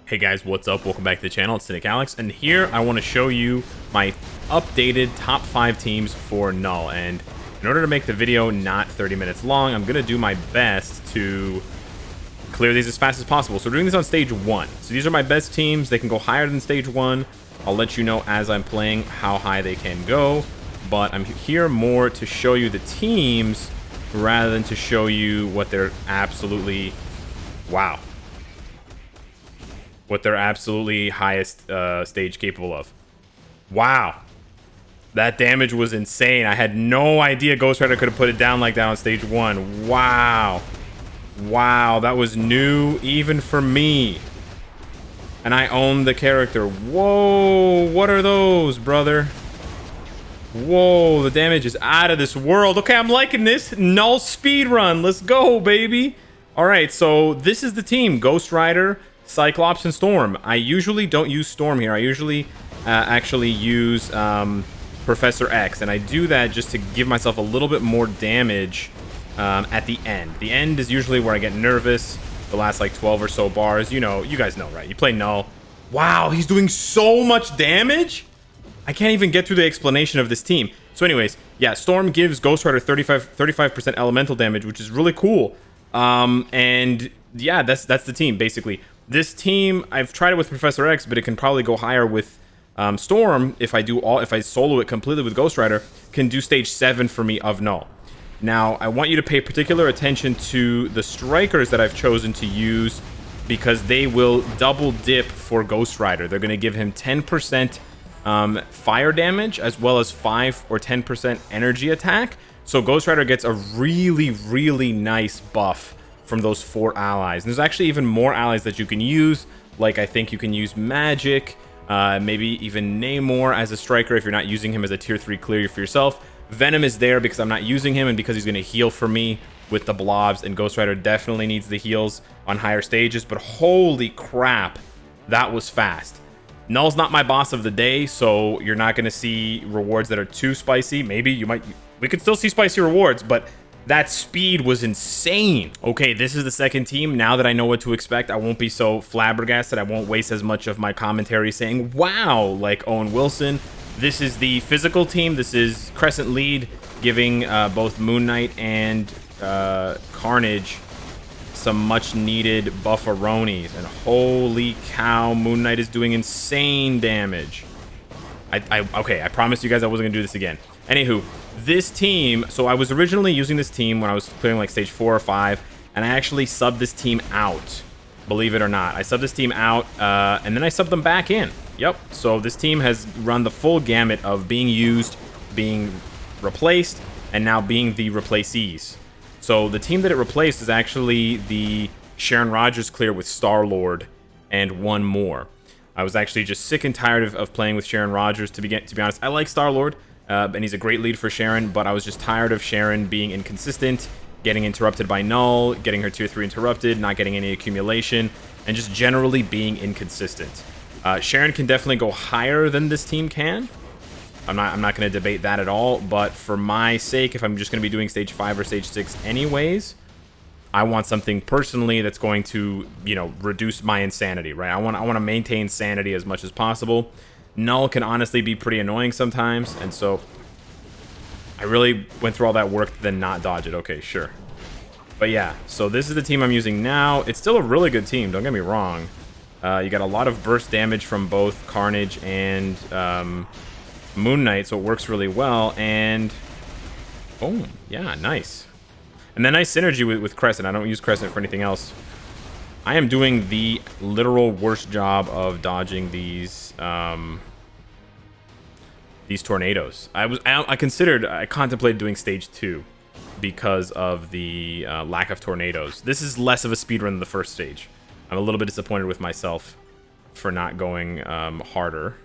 Hey guys, what's up? Welcome back to the channel. It's Cynicalex, and here I want to show you my updated top 5 teams for KNULL. And in order to make the video not 30 minutes long, I'm going to do my best to clear these as fast as possible. So we're doing this on stage 1. So these are my best teams. They can go higher than stage 1. I'll let you know as I'm playing how high they can go. But I'm here more to show you the teams rather than to show you what they're absolutely... Wow. What they're absolutely highest stage capable of. Wow. That damage was insane. I had no idea Ghost Rider could have put it down like that on stage 1. Wow. Wow, that was new even for me. And I own the character. Whoa, what are those, brother? Whoa, the damage is out of this world. Okay, I'm liking this. KNULL speedrun. Let's go, baby. All right, so this is the team. Ghost Rider, Cyclops, and Storm. I usually don't use Storm here. I usually actually use Professor X, and I do that just to give myself a little bit more damage at the end. The end is usually where I get nervous. The last like 12 or so bars. You know, you guys know, right? You play KNULL. Wow, he's doing so much damage. I can't even get through the explanation of this team. So anyways, yeah, Storm gives Ghost Rider 35% elemental damage, which is really cool. And yeah, that's the team basically. This team, I've tried it with Professor X, but it can probably go higher with Storm if I solo it completely with Ghost Rider. Can do stage 7 for me of KNULL. Now, I want you to pay particular attention to the strikers that I've chosen to use because they will double dip for Ghost Rider. They're going to give him 10% fire damage as well as 5 or 10% energy attack. So Ghost Rider gets a really, really nice buff from those 4 allies. And there's actually even more allies that you can use. Like I think you can use Magic, maybe even Namor as a striker if you're not using him as a tier 3 clear for yourself. Venom is there because I'm not using him and because he's going to heal for me with the blobs, and Ghost Rider definitely needs the heals on higher stages. But holy crap, that was fast. KNULL's not my boss of the day, so you're not going to see rewards that are too spicy. Maybe we could still see spicy rewards, but that speed was insane. Okay, this is the second team. Now that I know what to expect, I won't be so flabbergasted. I won't waste as much of my commentary saying, wow, like Owen Wilson. This is the physical team. This is Crescent Lead, giving both Moon Knight and Carnage some much needed bufferonis. And holy cow, Moon Knight is doing insane damage. Okay, I promised you guys I wasn't gonna do this again. Anywho, this team, so I was originally using this team when I was clearing like stage 4 or 5, and I actually subbed this team out, believe it or not. I subbed this team out, and then I subbed them back in. Yep, so this team has run the full gamut of being used, being replaced, and now being the replacees. So the team that it replaced is actually the Sharon Rogers clear with Star-Lord and one more. I was actually just sick and tired of playing with Sharon Rogers, to be honest. I like Star-Lord, and he's a great lead for Sharon, but I was just tired of Sharon being inconsistent, getting interrupted by KNULL, getting her tier 3 interrupted, not getting any accumulation, and just generally being inconsistent. Sharon can definitely go higher than this team can. I'm not going to debate that at all, but for my sake, if I'm just going to be doing stage 5 or stage 6 anyways, I want something personally that's going to, you know, reduce my insanity, right? I want to maintain sanity as much as possible. KNULL can honestly be pretty annoying sometimes, and so I really went through all that work to then not dodge it. Okay, sure. But yeah, so this is the team I'm using now. It's still a really good team, don't get me wrong. You got a lot of burst damage from both Carnage and Moon Knight, so it works really well. And oh yeah, nice. And then nice synergy with Crescent. I don't use Crescent for anything else. I am doing the literal worst job of dodging these tornadoes. I contemplated doing stage 2 because of the lack of tornadoes. This is less of a speedrun than the first stage. I'm a little bit disappointed with myself for not going harder.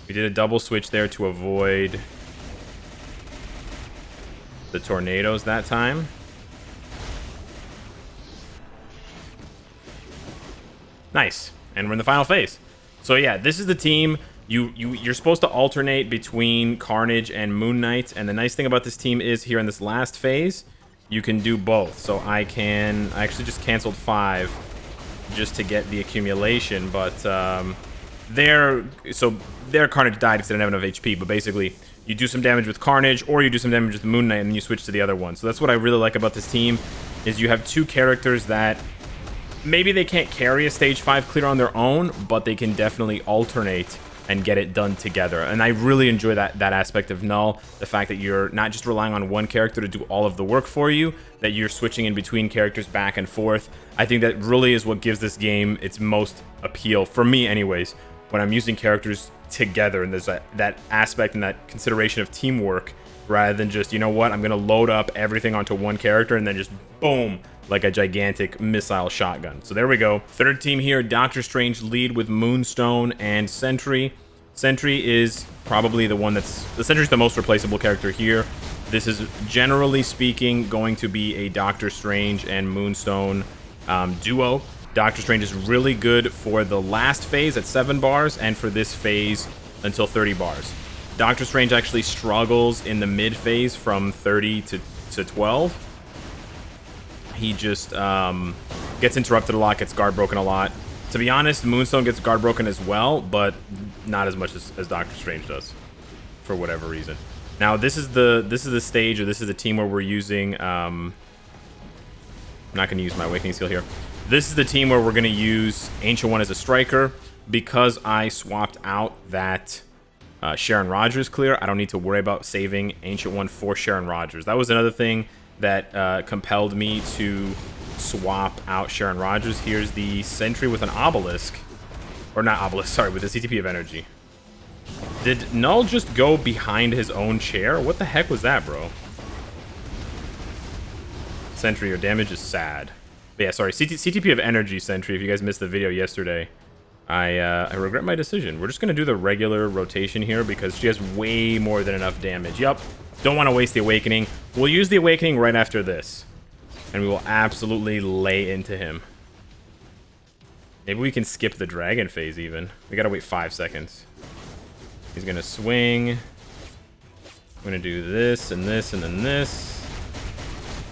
We did a double switch there to avoid the tornadoes that time. Nice. And we're in the final phase. So yeah, this is the team. You're supposed to alternate between Carnage and Moon Knight, and the nice thing about this team is here in this last phase, you can do both. So I actually just canceled 5 just to get the accumulation, but their Carnage died because they didn't have enough HP. But basically, you do some damage with Carnage, or you do some damage with Moon Knight, and then you switch to the other one. So that's what I really like about this team, is you have two characters that maybe they can't carry a stage 5 clear on their own, but they can definitely alternate and get it done together. And I really enjoy that aspect of Null, the fact that you're not just relying on one character to do all of the work for you, that you're switching in between characters back and forth. I think that really is what gives this game its most appeal, for me anyways, when I'm using characters together, and there's that aspect and that consideration of teamwork, rather than just, you know what, I'm gonna load up everything onto one character and then just boom, like a gigantic missile shotgun. So there we go. Third team here, Doctor Strange lead with Moonstone and Sentry. Sentry is probably the Sentry's the most replaceable character here. This is, generally speaking, going to be a Doctor Strange and Moonstone duo. Doctor Strange is really good for the last phase at 7 bars, and for this phase until 30 bars. Doctor Strange actually struggles in the mid phase from 30 to 12. He just gets interrupted a lot, gets guard broken a lot. To be honest, Moonstone gets guard broken as well, but not as much as Doctor Strange does, for whatever reason. Now this is the stage, or this is the team where we're using. I'm not going to use my Awakening skill here. This is the team where we're going to use Ancient One as a striker, because I swapped out that Sharon Rogers clear. I don't need to worry about saving Ancient One for Sharon Rogers. That was another thing that compelled me to swap out Sharon Rogers. Here's the Sentry with an Obelisk. Or not Obelisk, sorry, with a CTP of Energy. Did Null just go behind his own chair? What the heck was that, bro? Sentry, your damage is sad. But yeah, sorry, CTP of Energy, Sentry. If you guys missed the video yesterday, I regret my decision. We're just going to do the regular rotation here because she has way more than enough damage. Yup. Don't want to waste the Awakening. We'll use the Awakening right after this, and we will absolutely lay into him. Maybe we can skip the Dragon phase even. We gotta wait 5 seconds. He's gonna swing. I'm gonna do this and this and then this.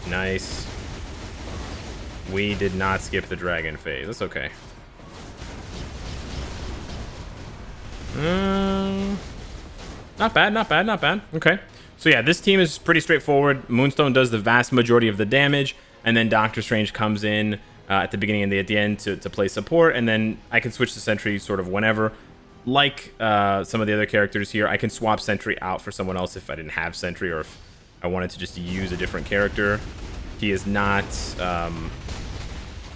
Nice. We did not skip the Dragon phase. That's okay. Not bad, not bad, not bad. Okay. So yeah, this team is pretty straightforward. Moonstone does the vast majority of the damage, and then Doctor Strange comes in at the beginning and at the end to play support, and then I can switch to Sentry sort of whenever. Like some of the other characters here, I can swap Sentry out for someone else if I didn't have Sentry, or if I wanted to just use a different character. He is not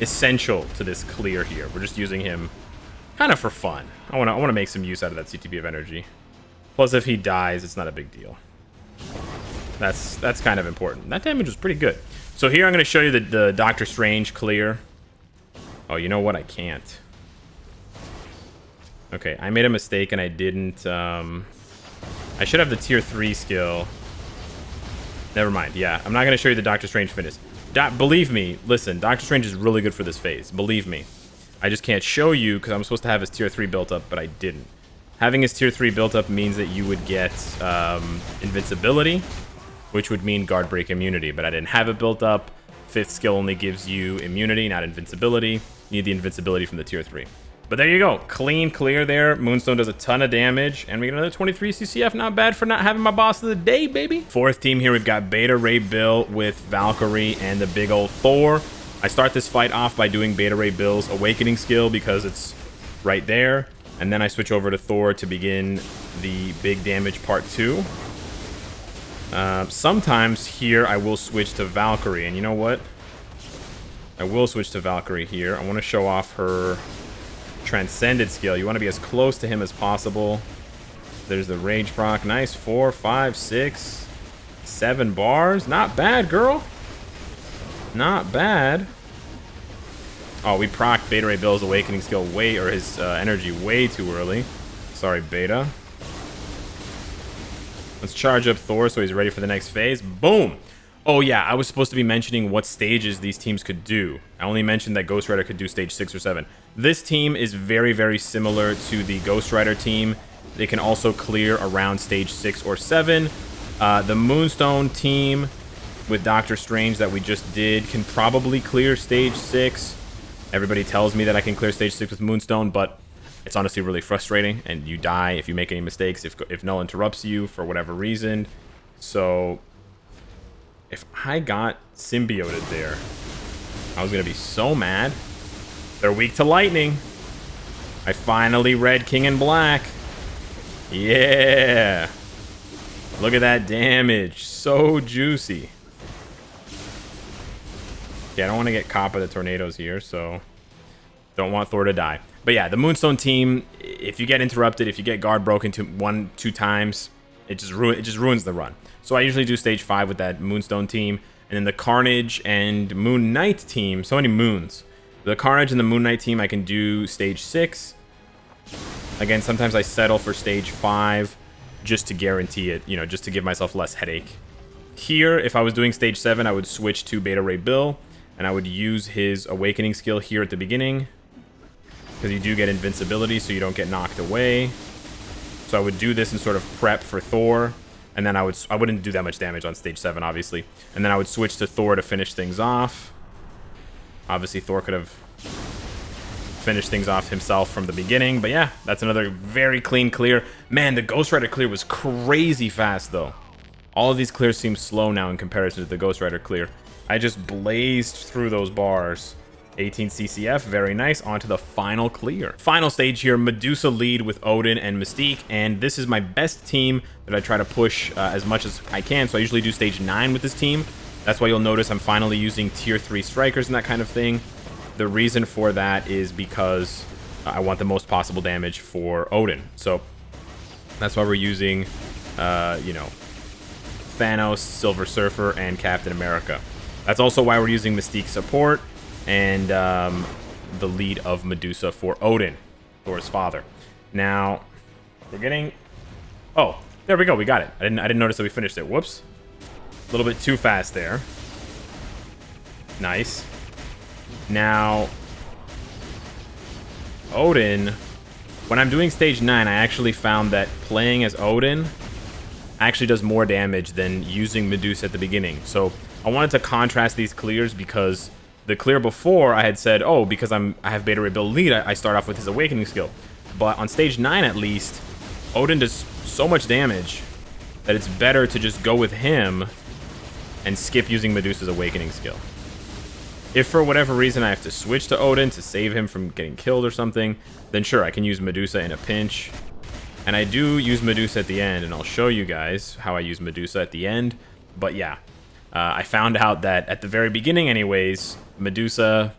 essential to this clear here. We're just using him kind of for fun. I want to make some use out of that CTP of Energy. Plus, if he dies, it's not a big deal. That's kind of important. That damage was pretty good. So here I'm going to show you the Doctor Strange clear. Oh, you know what? I can't. Okay, I made a mistake and I didn't. I should have the tier 3 skill. Never mind. Yeah, I'm not going to show you the Doctor Strange finish. Believe me, listen, Doctor Strange is really good for this phase. Believe me. I just can't show you because I'm supposed to have his tier 3 built up, but I didn't. Having his tier 3 built up means that you would get invincibility, which would mean guard break immunity, but I didn't have it built up. 5th skill only gives you immunity, not invincibility. You need the invincibility from the tier 3. But there you go. Clean clear there. Moonstone does a ton of damage, and we get another 23 CCF. Not bad for not having my boss of the day, baby. 4th team here, we've got Beta Ray Bill with Valkyrie and the big old Thor. I start this fight off by doing Beta Ray Bill's Awakening skill because it's right there. And then I switch over to Thor to begin the big damage part 2. Sometimes here I will switch to Valkyrie, and you know what? I will switch to Valkyrie here. I want to show off her Transcended skill. You want to be as close to him as possible. There's the Rage proc. Nice. 4, 5, 6, 7 bars. Not bad, girl. Not bad. Oh, we proc Beta Ray Bill's Awakening skill or his energy way too early. Sorry, Beta. Let's charge up Thor so he's ready for the next phase. Boom! Oh yeah, I was supposed to be mentioning what stages these teams could do. I only mentioned that Ghost Rider could do stage 6 or 7. This team is very, very similar to the Ghost Rider team. They can also clear around stage 6 or 7. The Moonstone team with Doctor Strange that we just did can probably clear stage 6. Everybody tells me that I can clear stage 6 with Moonstone, but it's honestly really frustrating, and you die if you make any mistakes, if Null interrupts you for whatever reason. So if I got symbioted there, I was going to be so mad. They're weak to lightning. I finally read King in Black. Yeah. Look at that damage. So juicy. Yeah, I don't want to get caught by the tornadoes here, so don't want Thor to die. But yeah, the Moonstone team, if you get interrupted, if you get guard broken 2 times, it just ruins the run. So I usually do stage 5 with that Moonstone team. And then the Carnage and Moon Knight team, so many moons. The Carnage and the Moon Knight team, I can do stage 6. Again, sometimes I settle for stage 5 just to guarantee it, you know, just to give myself less headache. Here, if I was doing stage 7, I would switch to Beta Ray Bill, and I would use his Awakening skill here at the beginning, because you do get invincibility, so you don't get knocked away. So I would do this and sort of prep for Thor. And then I wouldn't do that much damage on stage 7, obviously. And then I would switch to Thor to finish things off. Obviously, Thor could have finished things off himself from the beginning. But yeah, that's another very clean clear. Man, the Ghost Rider clear was crazy fast, though. All of these clears seem slow now in comparison to the Ghost Rider clear. I just blazed through those bars. 18 CCF, very nice. On to the final clear. Final stage here, Medusa lead with Odin and Mystique, and this is my best team that I try to push as much as I can, so I usually do stage 9 with this team. That's why you'll notice I'm finally using tier 3 strikers and that kind of thing. The reason for that is because I want the most possible damage for Odin. So that's why we're using, you know, Thanos, Silver Surfer, and Captain America. That's also why we're using Mystique support and the lead of Medusa for Odin, Thor's father. Now, we're getting... Oh, there we go. We got it. I didn't notice that we finished it. Whoops. A little bit too fast there. Nice. Now, Odin, when I'm doing stage 9, I actually found that playing as Odin actually does more damage than using Medusa at the beginning. So I wanted to contrast these clears because the clear before I had said, oh, because I have Beta Ray Bill lead, I start off with his Awakening skill. But on stage 9 at least, Odin does so much damage that it's better to just go with him and skip using Medusa's Awakening skill. If for whatever reason I have to switch to Odin to save him from getting killed or something, then sure, I can use Medusa in a pinch. And I do use Medusa at the end, and I'll show you guys how I use Medusa at the end. But yeah, I found out that at the very beginning anyways, Medusa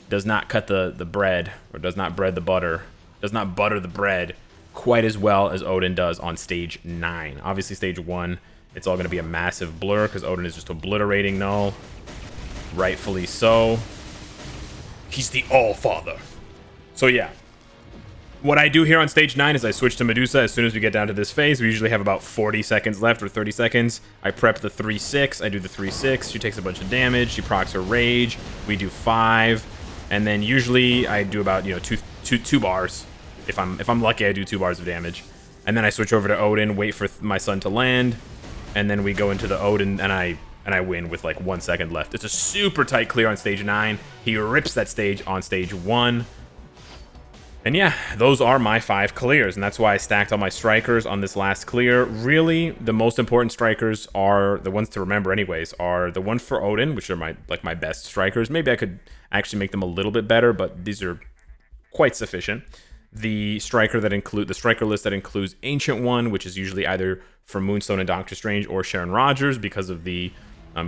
does not cut the bread, or does not bread the butter, does not butter the bread quite as well as Odin does on stage 9. Obviously stage 1, it's all going to be a massive blur because Odin is just obliterating Null. Rightfully so. He's the All-Father. So yeah. What I do here on stage 9 is I switch to Medusa as soon as we get down to this phase. We usually have about 40 seconds left, or 30 seconds. I prep the 3-6. I do the 3-6. She takes a bunch of damage. She procs her rage. We do 5. And then usually I do about, you know, two bars. If I'm lucky, I do 2 bars of damage. And then I switch over to Odin, wait for my son to land. And then we go into the Odin, and I win with like 1 second left. It's a super tight clear on stage 9. He rips that stage on stage 1. And yeah, those are my 5 clears, and that's why I stacked all my strikers on this last clear. Really, the most important strikers are, the ones to remember anyways, are the one for Odin, which are my best strikers. Maybe I could actually make them a little bit better, but these are quite sufficient. The striker list that includes Ancient One, which is usually either for Moonstone and Doctor Strange or Sharon Rogers because of the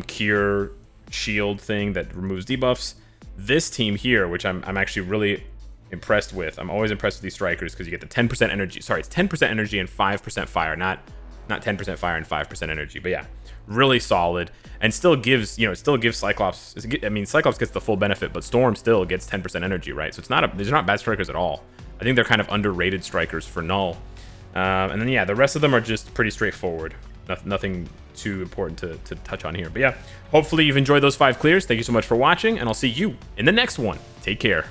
Cure shield thing that removes debuffs. This team here, which I'm actually really impressed with. I'm always impressed with these strikers because you get the 10% energy. Sorry, it's 10% energy and 5% fire, not 10% fire and 5% energy. But yeah, really solid, and still gives, you know, it still gives Cyclops. I mean, Cyclops gets the full benefit, but Storm still gets 10% energy, right? So it's not these are not bad strikers at all. I think they're kind of underrated strikers for Null. And then yeah, the rest of them are just pretty straightforward. Nothing too important to touch on here. But yeah, hopefully you've enjoyed those 5 clears. Thank you so much for watching, and I'll see you in the next one. Take care.